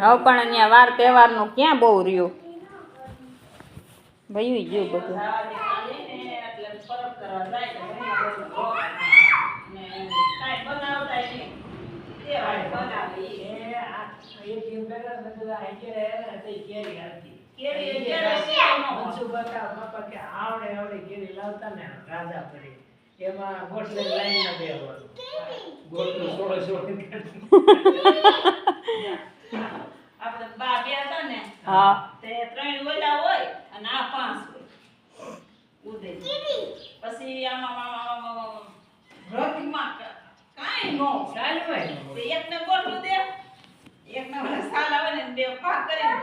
હવે પણ અહીંયા વાર તહેવારનું ક્યાં બહુ રહ્યું ભયું ગયું બધું. એમાં ગોટલે લાઈન ના બેહવાનું ગોટલું સોળે આપણે બા બે હતા ને હા તે 3 ઓલા હોય અને આ 5 હોય ઉદય પછી આમાં રથમાં કાઈ નો ચાલ હોય તે એકને ગોટલું દે એકને સાલ આવે ને બે ભાગ કરી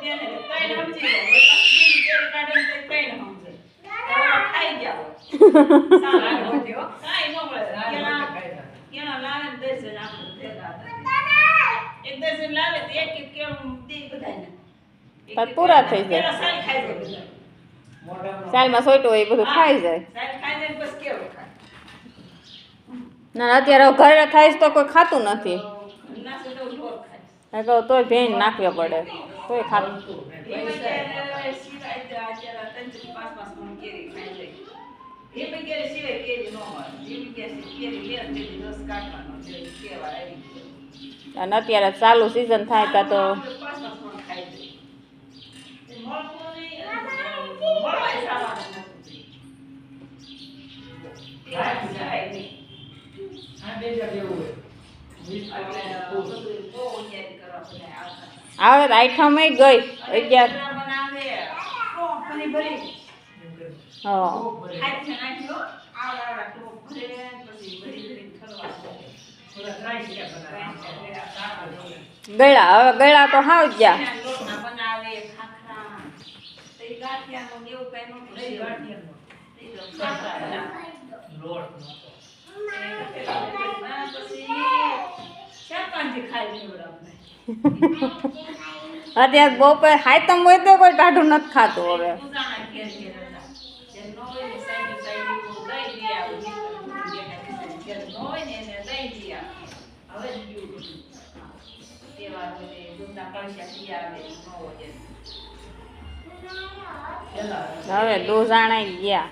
બેને 3 સમજી જાય પછી કેર કાઢીને 3 સમજે ખાઈ જાવ સાલ હોય હો કાઈ નો મળે કેના લાવે ને દેશે આપણે ભેગા એક ડઝન લાવે તો એક કેમ દે બધાને પણ પૂરા થઈ જાય. સાલ ખાઈ જાય બધા સાલમાં સોયટું હોય એ બધું ખાઈ જાય. સાલ ખાઈ જાય બસ કેવું ખાય ના અત્યારે હવે ઘરે થાય તો કોઈ ખાતું નથી. ના તો ઢોર ખાય એ કહું તોય ભેન નાખવી પડે તોય ખાતું. અને અત્યારે ચાલુ સિઝન થાય ત્યાં તો આવે તો આઈટમ ગઈ 11. હા ગળા હવે ગળા તો હાવ જ ગયા. અત્યારે બપોર હાયતમ હોય તો કોઈ ટાઢું નથી ખાતું હવે. હવે 2 જણા ગયા.